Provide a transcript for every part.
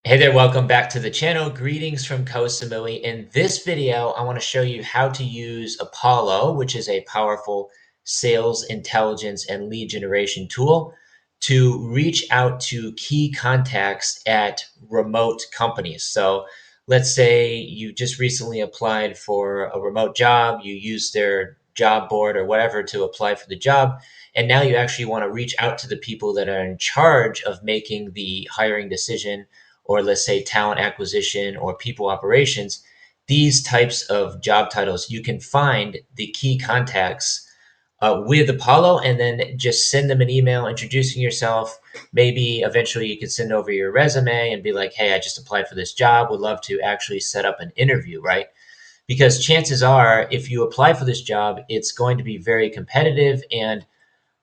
Hey there, welcome back to the channel. Greetings from Samui. In this video, I want to show you how to use Apollo, which is a powerful sales intelligence and lead generation tool to reach out to key contacts at remote companies. So let's say you just recently applied for a remote job, you used their job board or whatever to apply for the job, and now you actually want to reach out to the people that are in charge of making the hiring decision, or let's say talent acquisition or people operations. These types of job titles, you can find the key contacts with Apollo and then just send them an email introducing yourself. Maybe eventually you could send over your resume and be like, hey, I just applied for this job, would love to actually set up an interview, right? Because chances are, if you apply for this job, it's going to be very competitive, and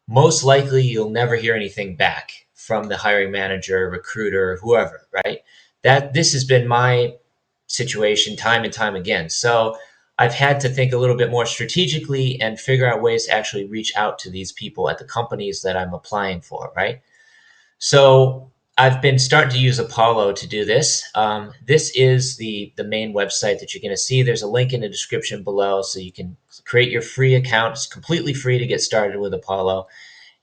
most likely you'll never hear anything back from the hiring manager, recruiter, whoever, right? That this has been my situation time and time again. So I've had to think a little bit more strategically and figure out ways to actually reach out to these people at the companies that I'm applying for, right? So I've been starting to use Apollo to do this. This is the main website that you're going to see. There's a link in the description below, so you can create your free account. It's completely free to get started with Apollo.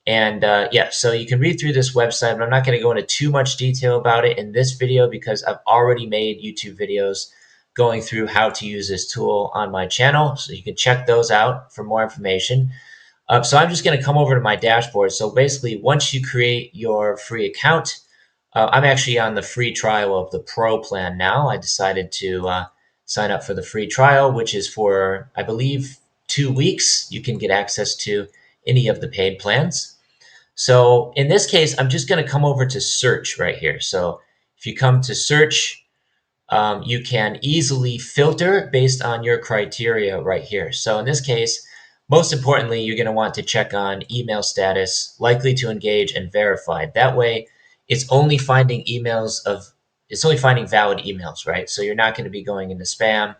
And yeah, so you can read through this website, but I'm not going to go into too much detail about it in this video because I've already made YouTube videos going through how to use this tool on my channel. So you can check those out for more information. So I'm just going to come over to my dashboard. So basically, once you create your free account, I'm actually on the free trial of the Pro plan now. I decided to sign up for the free trial, which is for, I believe, 2 weeks. You can get access to any of the paid plans. So in this case, I'm just going to come over to search right here. So if you come to search, you can easily filter based on your criteria right here. So in this case, most importantly, you're going to want to check on email status, likely to engage, and verified. That way, it's only finding it's only finding valid emails, right? So you're not going to be going into spam.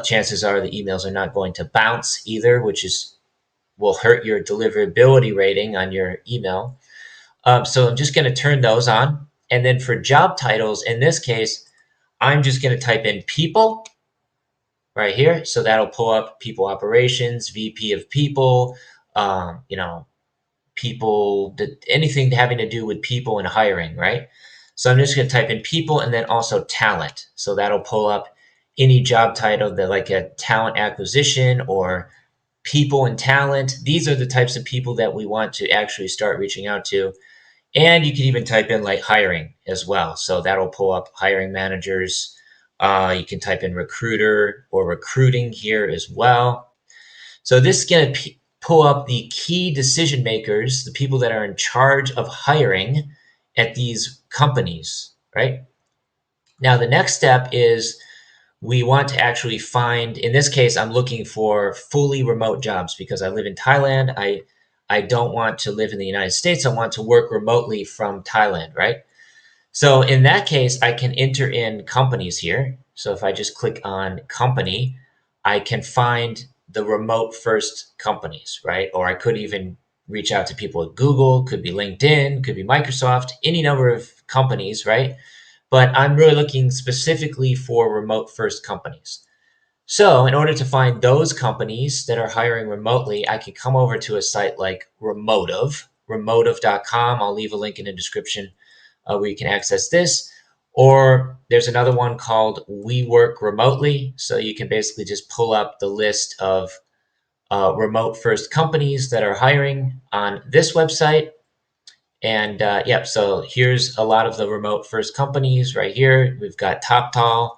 Chances are the emails are not going to bounce either, which will hurt your deliverability rating on your email. So I'm just going to turn those on. And then for job titles, in this case, I'm just going to type in people right here. So that'll pull up people operations, VP of people, um, you know, anything having to do with people and hiring, right? So I'm just going to type in people and then also talent. So that'll pull up any job title that, like a talent acquisition or people and talent. These are the types of people that we want to actually start reaching out to. And you can even type in like hiring as well. So that'll pull up hiring managers. You can type in recruiter or recruiting here as well. So this is going to pull up the key decision makers, the people that are in charge of hiring at these companies, right? Now, the next step is we want to actually find, in this case, I'm looking for fully remote jobs because I live in Thailand. I don't want to live in the United States. I want to work remotely from Thailand, right? So in that case, I can enter in companies here. So if I just click on company, I can find the remote first companies, right? Or I could even reach out to people at Google, could be LinkedIn, could be Microsoft, any number of companies, right? But I'm really looking specifically for remote first companies. So in order to find those companies that are hiring remotely, I can come over to a site like remotive.com. I'll leave a link in the description where you can access this. Or there's another one called We Work Remotely. So you can basically just pull up the list of remote first companies that are hiring on this website. And yeah, so here's a lot of the remote first companies right here. We've got TopTal,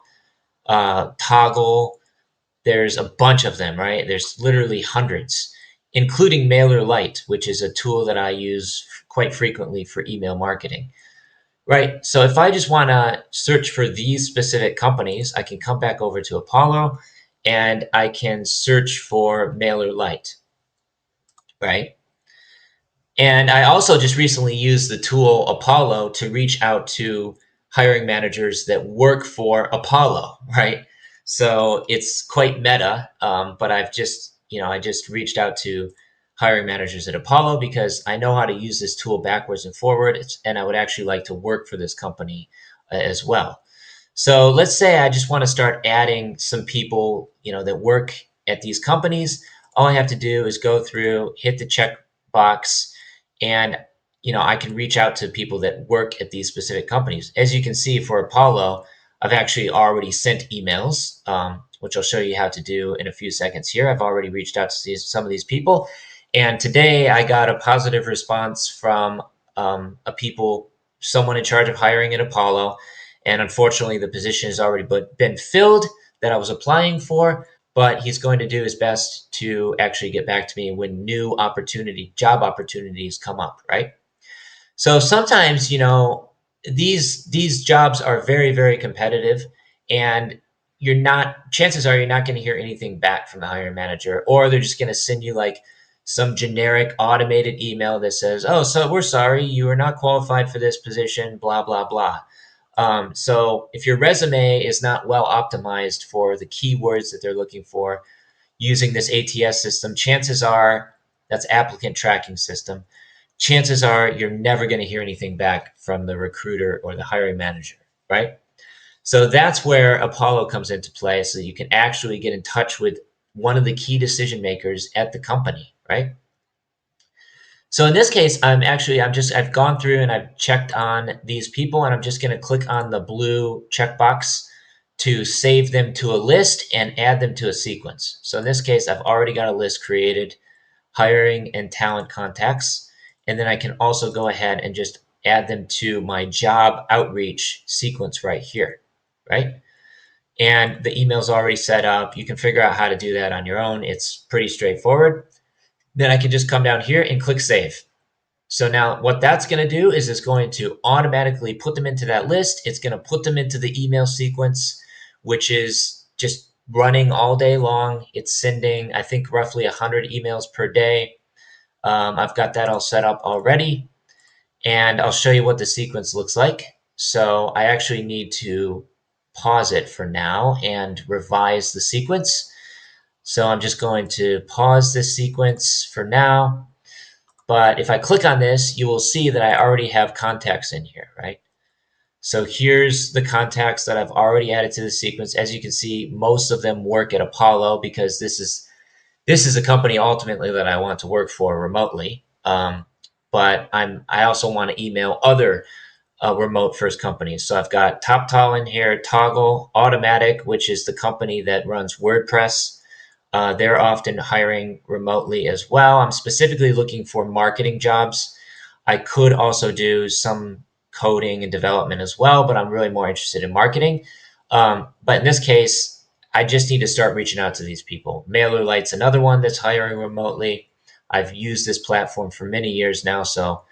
Toggle. There's a bunch of them, right? There's literally hundreds, including MailerLite, which is a tool that I use quite frequently for email marketing. Right. So if I just want to search for these specific companies, I can come back over to Apollo and I can search for MailerLite, right? And I also just recently used the tool Apollo to reach out to hiring managers that work for Apollo, right? So it's quite meta, but I just reached out to hiring managers at Apollo because I know how to use this tool backwards and forward, and I would actually like to work for this company as well. So let's say I just want to start adding some people, that work at these companies. All I have to do is go through, hit the check box, and I can reach out to people that work at these specific companies. As you can see for Apollo, I've actually already sent emails, which I'll show you how to do in a few seconds here. I've already reached out to some of these people, and today I got a positive response from someone in charge of hiring at Apollo. And unfortunately, the position has already been filled that I was applying for, but he's going to do his best to actually get back to me when new job opportunities come up, right? So sometimes, these jobs are very, very competitive, and chances are you're not going to hear anything back from the hiring manager, or they're just going to send you like some generic automated email that says, "Oh, so we're sorry, you are not qualified for this position, blah, blah, blah." So if your resume is not well optimized for the keywords that they're looking for using this ATS system, chances are that's applicant tracking system. Chances are you're never going to hear anything back from the recruiter or the hiring manager, right? So that's where Apollo comes into play, so you can actually get in touch with one of the key decision makers at the company, right? So in this case, I've gone through and I've checked on these people, and I'm just going to click on the blue checkbox to save them to a list and add them to a sequence. So in this case, I've already got a list created, hiring and talent contacts. And then I can also go ahead and just add them to my job outreach sequence right here, right? And the email's already set up. You can figure out how to do that on your own. It's pretty straightforward. Then I can just come down here and click save. So now what that's going to do is it's going to automatically put them into that list. It's going to put them into the email sequence, which is just running all day long. It's sending, I think, roughly 100 emails per day. I've got that all set up already, and I'll show you what the sequence looks like. So I actually need to pause it for now and revise the sequence. So I'm just going to pause this sequence for now. But if I click on this, you will see that I already have contacts in here, right? So here's the contacts that I've already added to the sequence. As you can see, most of them work at Apollo because this is a company ultimately that I want to work for remotely. But I also want to email other remote first companies. So I've got TopTal in here, Toggle, Automatic, which is the company that runs WordPress. They're often hiring remotely as well. I'm specifically looking for marketing jobs. I could also do some coding and development as well, but I'm really more interested in marketing. But in this case, I just need to start reaching out to these people. MailerLite's another one that's hiring remotely. I've used this platform for many years now, so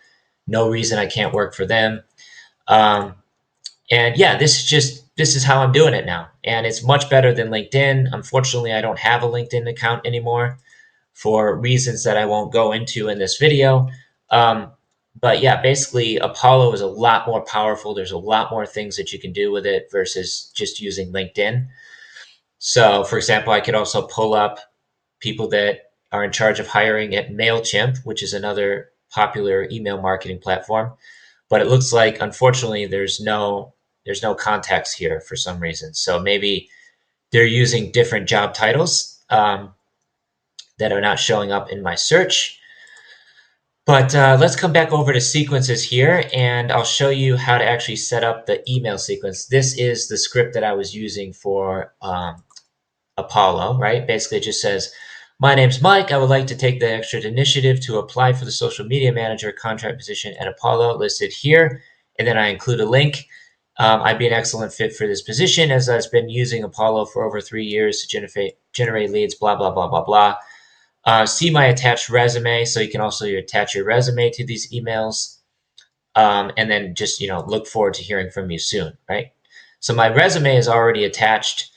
no reason I can't work for them. And yeah, this is how I'm doing it now. And it's much better than LinkedIn. Unfortunately, I don't have a LinkedIn account anymore for reasons that I won't go into in this video. Um, but yeah, basically, Apollo is a lot more powerful. There's a lot more things that you can do with it versus just using LinkedIn. So, for example, I could also pull up people that are in charge of hiring at MailChimp, which is another popular email marketing platform. But it looks like, unfortunately, there's no contacts here for some reason. So maybe they're using different job titles that are not showing up in my search. But let's come back over to sequences here, and I'll show you how to actually set up the email sequence. This is the script that I was using for Apollo, right? Basically, it just says, "My name's Mike. I would like to take the extra initiative to apply for the social media manager contract position at Apollo listed here." And then I include a link. I'd be an excellent fit for this position as I've been using Apollo for over 3 years to generate leads, blah, blah, blah, blah, blah. See my attached resume. So you can also attach your resume to these emails. And then just, look forward to hearing from you soon, right? So my resume is already attached.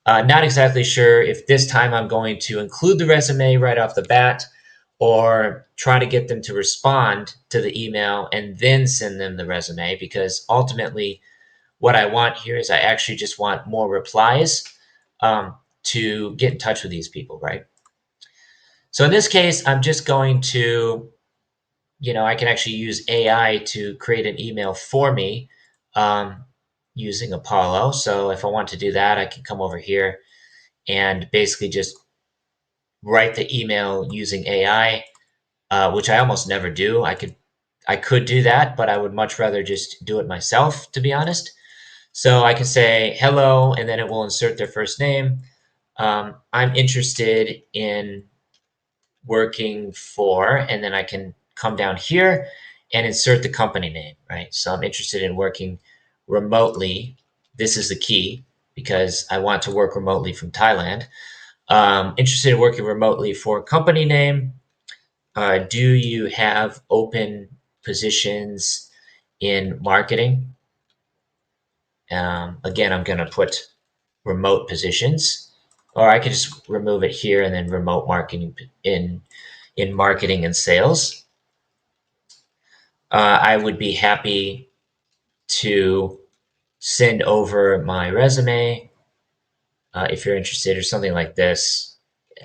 Not exactly sure if this time I'm going to include the resume right off the bat or try to get them to respond to the email and then send them the resume, because ultimately what I want here is I actually just want more replies to get in touch with these people, right? So in this case, I'm just going to, I can actually use AI to create an email for me. using Apollo. So if I want to do that, I can come over here and basically just write the email using AI, which I almost never do. I could do that, but I would much rather just do it myself, to be honest. So I can say hello, and then it will insert their first name. I'm interested in working for, and then I can come down here and insert the company name, right? So I'm interested in working remotely. This is the key because I want to work remotely from Thailand. Interested in working remotely for a company name. Do you have open positions in marketing? Again, I'm going to put remote positions, or I could just remove it here and then remote marketing in marketing and sales. I would be happy to send over my resume if you're interested, or something like this.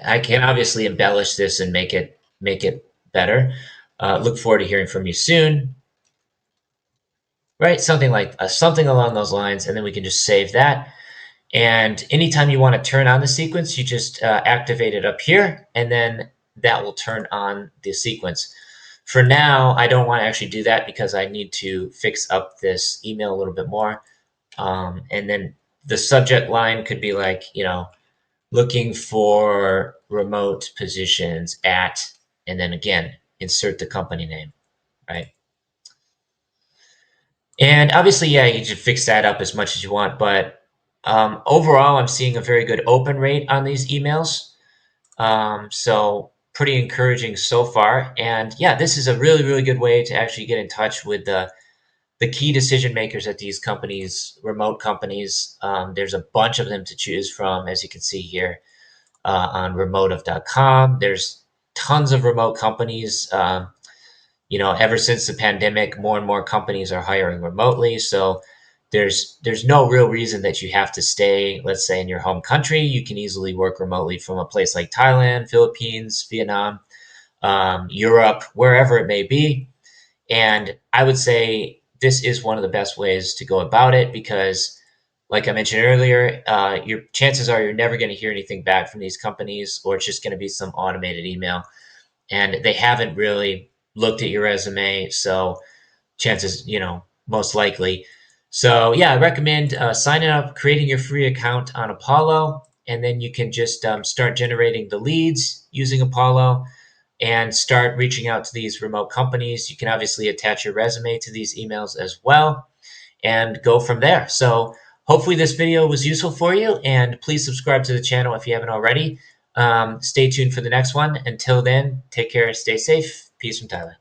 I can obviously embellish this and make it better. Look forward to hearing from you soon. Right, something like something along those lines, and then we can just save that. And anytime you want to turn on the sequence, you just activate it up here, and then that will turn on the sequence. For now, I don't want to actually do that because I need to fix up this email a little bit more. And then the subject line could be like, looking for remote positions at, and then again, insert the company name, right? And obviously, yeah, you can fix that up as much as you want. But overall, I'm seeing a very good open rate on these emails. So pretty encouraging so far. And yeah, this is a really, really good way to actually get in touch with the key decision makers at these companies, remote companies. There's a bunch of them to choose from, as you can see here on remotive.com. There's tons of remote companies. Ever since the pandemic, more and more companies are hiring remotely. So there's no real reason that you have to stay, let's say, in your home country. You can easily work remotely from a place like Thailand, Philippines, Vietnam, Europe, wherever it may be. And I would say this is one of the best ways to go about it because, like I mentioned earlier, your chances are you're never going to hear anything back from these companies, or it's just going to be some automated email, and they haven't really looked at your resume. So chances, most likely. So yeah, I recommend signing up, creating your free account on Apollo, and then you can just start generating the leads using Apollo and start reaching out to these remote companies. You can obviously attach your resume to these emails as well and go from there. So hopefully this video was useful for you, and please subscribe to the channel if you haven't already. Stay tuned for the next one. Until then, take care, stay safe. Peace from Thailand.